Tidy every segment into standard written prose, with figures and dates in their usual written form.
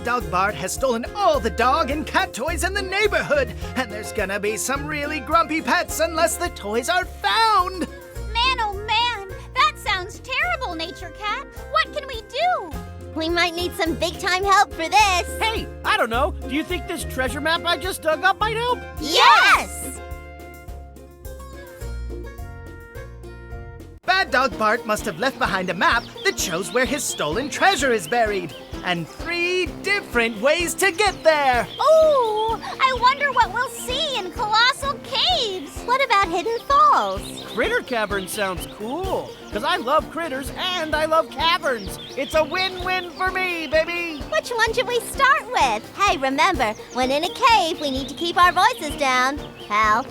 Dog Bart has stolen all the dog and cat toys in the neighborhood, and there's gonna be some really grumpy pets unless the toys are found! Man, oh man! That sounds terrible, Nature Cat! What can we do? We might need some big-time help for this! Hey, I don't know. Do you think this treasure map I just dug up might help? Yes! Bad Dog Bart must have left behind a map that shows where his stolen treasure is buried, and 3 different ways to get there! Ooh! I wonder what we'll see in Colossal Caves! What about Hidden Falls? Critter Cavern sounds cool, because I love critters and I love caverns. It's a win-win for me, baby! Which one should we start with? Hey, remember, when in a cave, we need to keep our voices down, pal.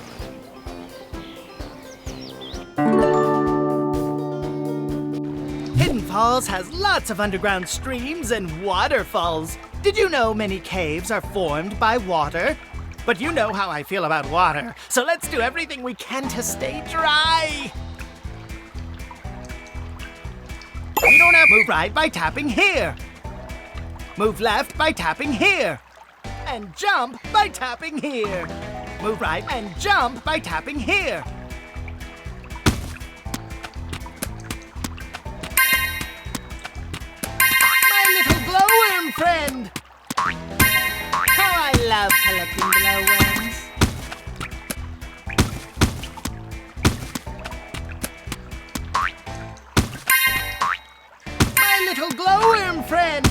Hidden Falls has lots of underground streams and waterfalls. Did you know many caves are formed by water? But you know how I feel about water, so let's do everything we can to stay dry. We don't have move right by tapping here. Move left by tapping here. And jump by tapping here. Move right and jump by tapping here. Glowworm friend! How I love collecting glowworms. My little glowworm friend!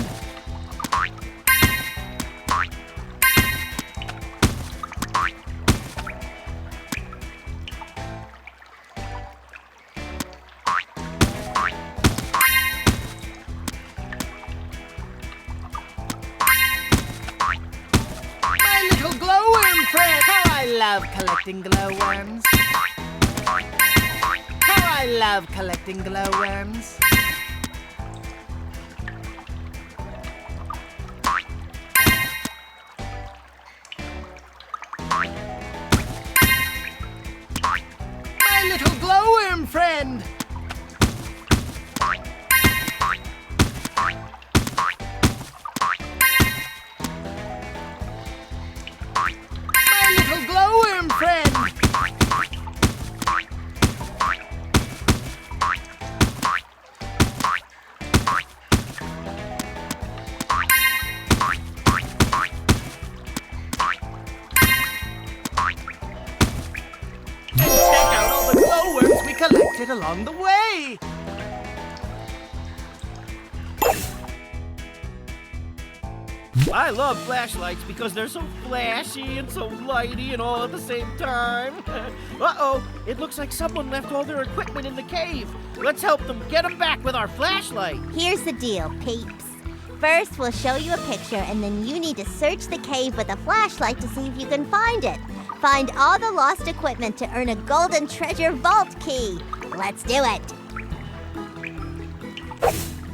How I love collecting glowworms. How I love collecting glowworms. My little glowworm friend. Glowworm friend! And check out all the glowworms we collected along the way! I love flashlights because they're so flashy and so lighty and all at the same time. Uh-oh, it looks like someone left all their equipment in the cave. Let's help them get them back with our flashlight. Here's the deal, peeps. First, we'll show you a picture, and then you need to search the cave with a flashlight to see if you can find it. Find all the lost equipment to earn a golden treasure vault key. Let's do it.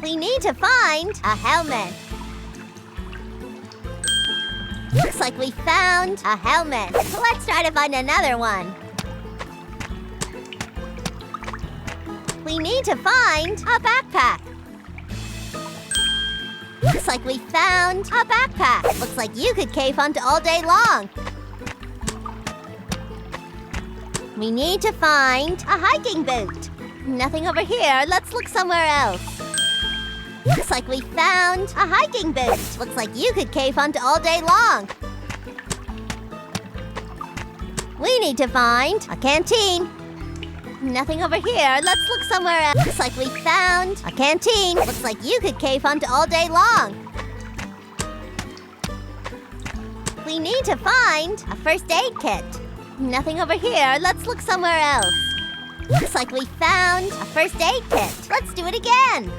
We need to find a helmet. Looks like we found a helmet. Let's try to find another one. We need to find a backpack. Looks like we found a backpack. Looks like you could cave hunt all day long. We need to find a hiking boot. Nothing over here. Let's look somewhere else. Looks like we found a hiking boot. Looks like you could cave hunt all day long. We need to find a canteen. Nothing over here. Let's look somewhere else. Looks like we found a canteen. Looks like you could cave hunt all day long. We need to find a first aid kit. Nothing over here. Let's look somewhere else. Looks like we found a first aid kit. Let's do it again.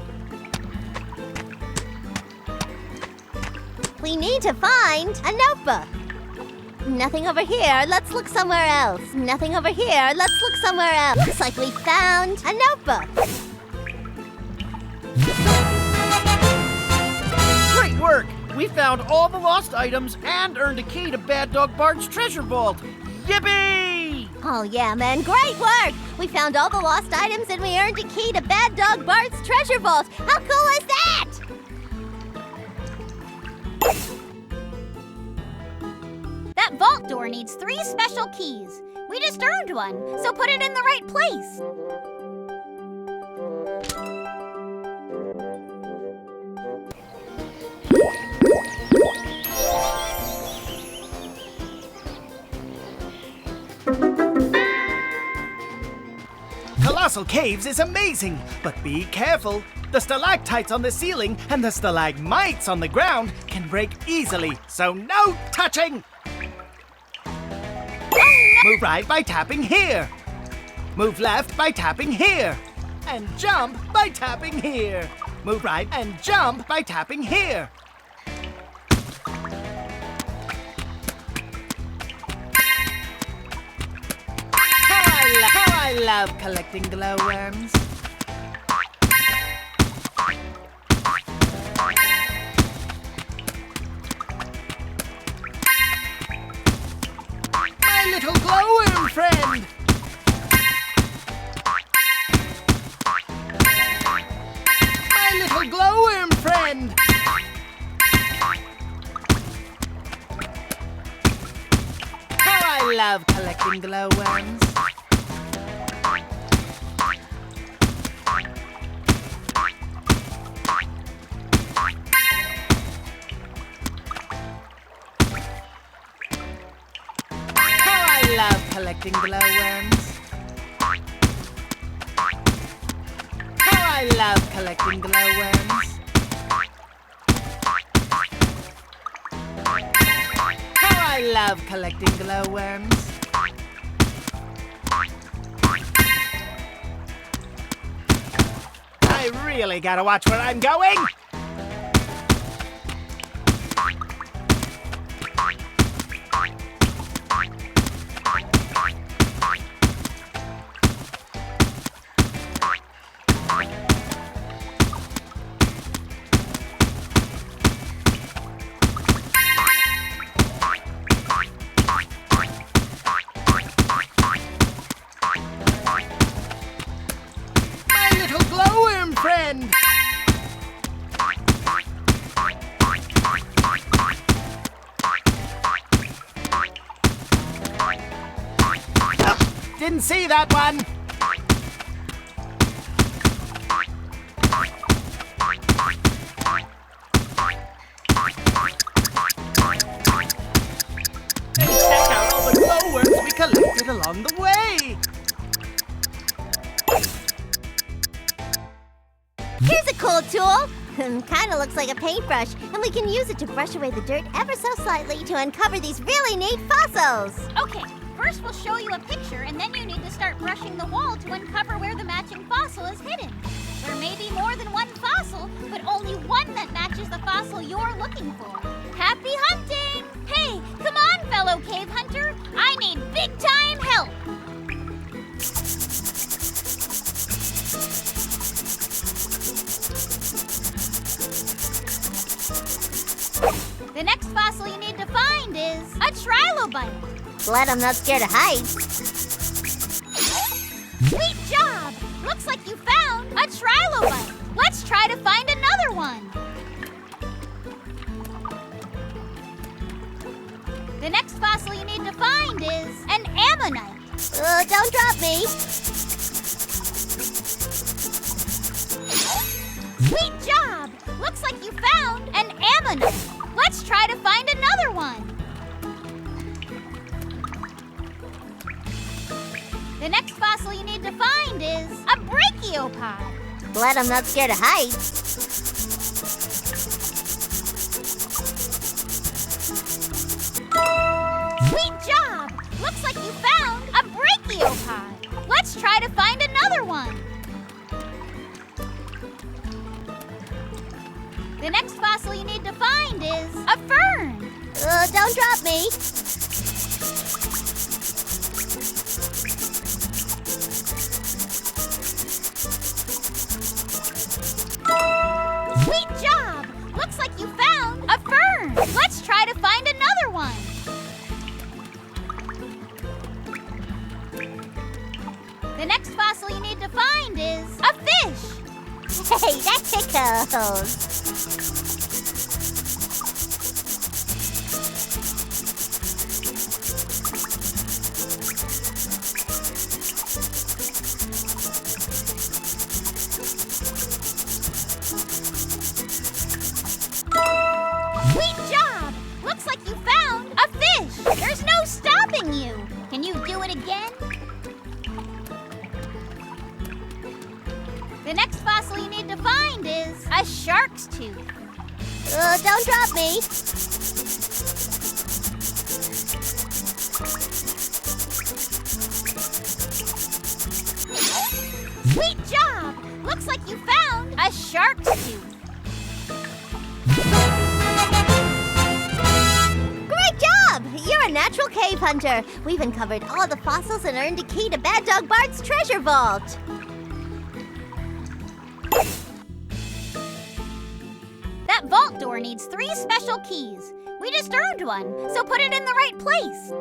We need to find a notebook. Nothing over here. Let's look somewhere else. Nothing over here. Let's look somewhere else. Looks like we found a notebook. Great work! We found all the lost items and earned a key to Bad Dog Bart's treasure vault. Yippee! Oh yeah, man. Great work! We found all the lost items and we earned a key to Bad Dog Bart's treasure vault. How cool is that? vault door needs 3 special keys. We just earned one, so put it in the right place. Colossal Caves is amazing, but be careful. The stalactites on the ceiling and the stalagmites on the ground can break easily, so no touching! Move right by tapping here. Move left by tapping here. And jump by tapping here. Move right and jump by tapping here. How I love collecting glowworms. My little glowworm friend. My little glowworm friend. How I love collecting glowworms. Collecting glowworms. How I love collecting glowworms. How I love collecting glowworms. I really gotta watch where I'm going. Friend. Oh, didn't see that one. And check out all the glowworms we collected along the way. Here's a cool tool. Kinda looks like a paintbrush, and we can use it to brush away the dirt ever so slightly to uncover these really neat fossils. Okay, first we'll show you a picture, and then you need to start brushing the wall to uncover where the matching fossil is hidden. There may be more than one fossil, but only one that matches the fossil you're looking for. Happy hunting! Hey, come on, fellow cave hunter. I need big-time help. The next fossil you need to find is a trilobite. Glad I'm not scared of heights. Sweet job! Looks like you found a trilobite. Let's try to find another one. The next fossil you need to find is an ammonite. Don't drop me. Sweet job! Looks like you found an ammonite. Let's try to find another one. The next fossil you need to find is a brachiopod. Glad I'm not scared of heights. Sweet job! Looks like you found a brachiopod. Let's try to find another one. The next fossil you need to find is a fern. Don't drop me. Sweet job! Looks like you found a fern. Let's try to find another one. The next fossil you need to find is a fish. Hey, that tickles. A shark's tooth. Don't drop me. Sweet job! Looks like you found a shark's tooth. Great job! You're a natural cave hunter. We've uncovered all the fossils and earned a key to Bad Dog Bart's treasure vault. That vault door needs 3 special keys. We just earned one, so put it in the right place.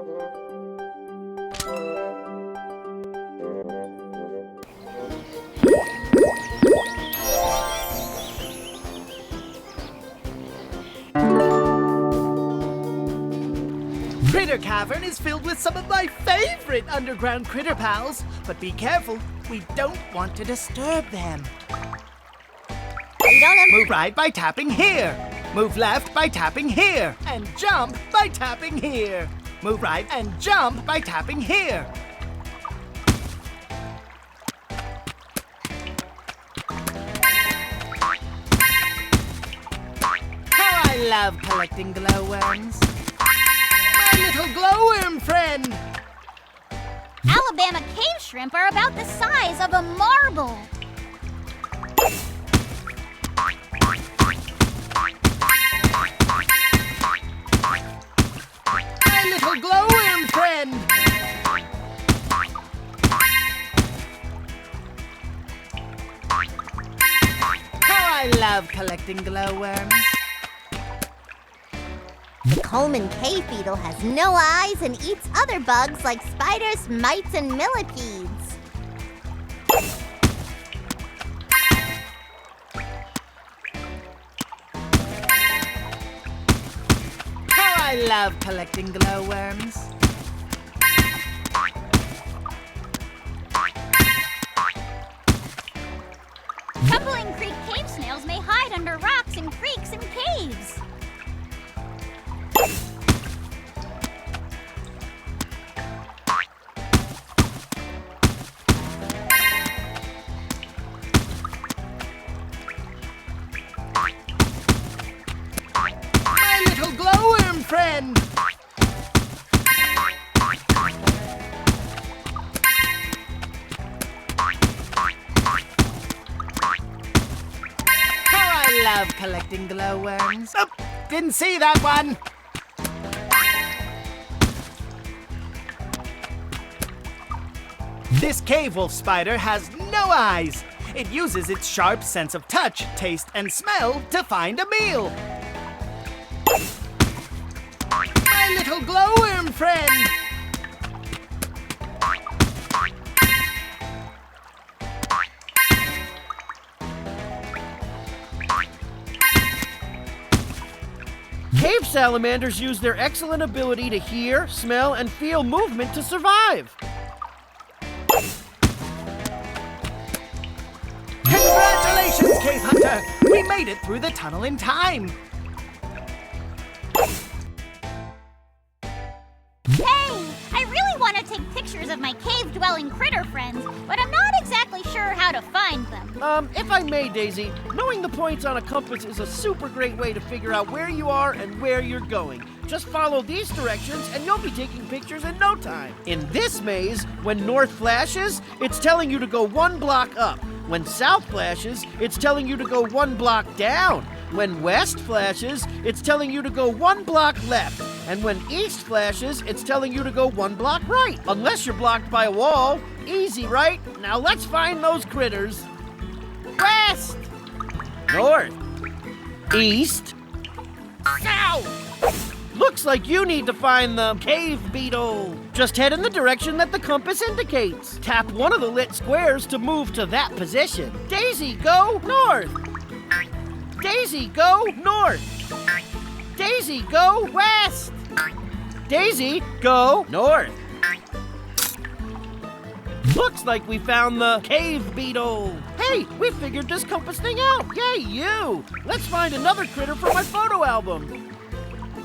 Critter Cavern is filled with some of my favorite underground critter pals. But be careful, we don't want to disturb them. We don't have... Move right by tapping here. Move left by tapping here. And jump by tapping here. Move right and jump by tapping here. How I love collecting glowworms. My little glowworm friend. Alabama cave shrimp are about the size of a marble. My little glowworm friend. How I love collecting glowworms. The Coleman cave beetle has no eyes and eats other bugs like spiders, mites, and millipedes. How I love collecting glowworms. Tumbling Creek cave snails may hide under rocks in creeks and caves. My little glowworm friend. How I love collecting glowworms. Oh, didn't see that one. This cave wolf spider has no eyes. It uses its sharp sense of touch, taste, and smell to find a meal. My little glowworm friend. Cave salamanders use their excellent ability to hear, smell, and feel movement to survive. Congratulations, Cave Hunter! We made it through the tunnel in time. Hey, I really want to take pictures of my cave-dwelling critter friends, but I'm not exactly sure how to find them. If I may, Daisy, knowing the points on a compass is a super great way to figure out where you are and where you're going. Just follow these directions and you'll be taking pictures in no time. In this maze, when north flashes, it's telling you to go 1 block up. When south flashes, it's telling you to go 1 block down. When west flashes, it's telling you to go 1 block left. And when east flashes, it's telling you to go 1 block right. Unless you're blocked by a wall. Easy, right? Now let's find those critters. West! North! East! South! Looks like you need to find the cave beetle. Just head in the direction that the compass indicates. Tap one of the lit squares to move to that position. Daisy, go north! Daisy, go north! Daisy, go west! Daisy, go north! Looks like we found the cave beetle. Hey, we figured this compass thing out. Yay, you! Let's find another critter for my photo album.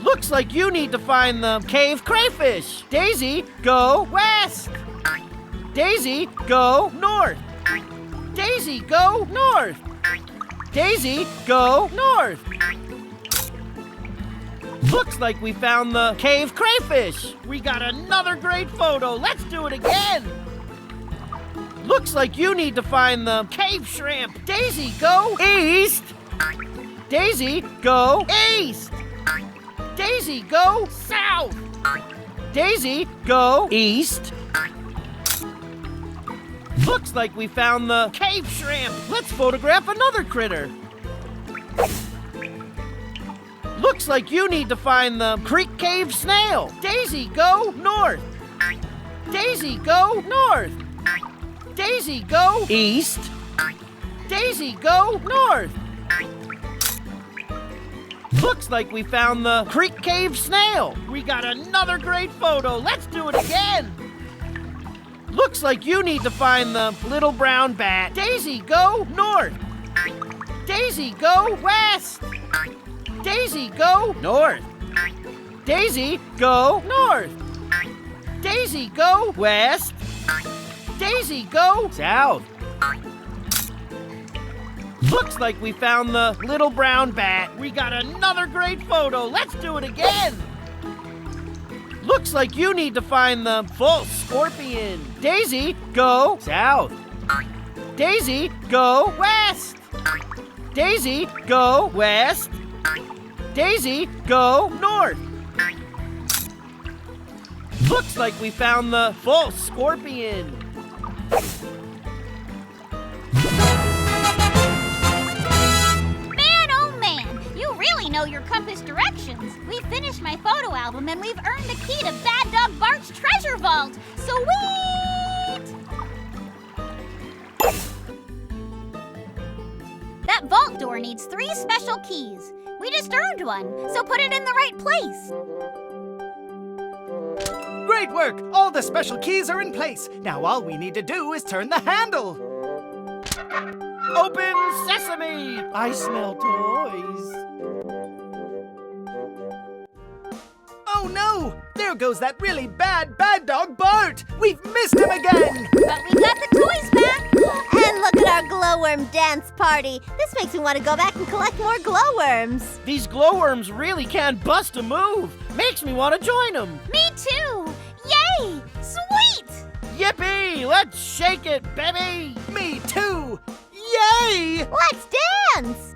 Looks like you need to find the cave crayfish. Daisy, go west. Daisy, go north. Daisy, go north. Daisy, go north. Looks like we found the cave crayfish. We got another great photo. Let's do it again. Looks like you need to find the cave shrimp. Daisy, go east. Daisy, go east. Daisy, go south. Daisy, go east. Looks like we found the cave shrimp. Let's photograph another critter. Looks like you need to find the creek cave snail. Daisy, go north. Daisy, go north. Daisy, go east. Daisy, go north. Looks like we found the creek cave snail. We got another great photo. Let's do it again. Looks like you need to find the little brown bat. Daisy, go north. Daisy, go west. Daisy, go north. Daisy, go north. Daisy, go west. Daisy, go south. Looks like we found the little brown bat. We got another great photo. Let's do it again. Looks like you need to find the false scorpion. Daisy, go south. Daisy, go west. Daisy, go west. Daisy, go north. Looks like we found the false scorpion. Man, oh man, you really know your compass directions. We finished my photo album and we've earned the key to Bad Dog Bart's treasure vault. Sweet! That vault door needs 3 special keys. We just earned one, so put it in the right place. Great work! All the special keys are in place. Now all we need to do is turn the handle. Open sesame! I smell toys. Oh no! There goes that really bad dog Bart! We've missed him again! But we got the toys back. And look at our glowworm dance party. This makes me want to go back and collect more glowworms. These glowworms really can bust a move. Makes me want to join them. Me too! Yay! Sweet! Yippee! Let's shake it, baby! Me too! Yay! Let's dance!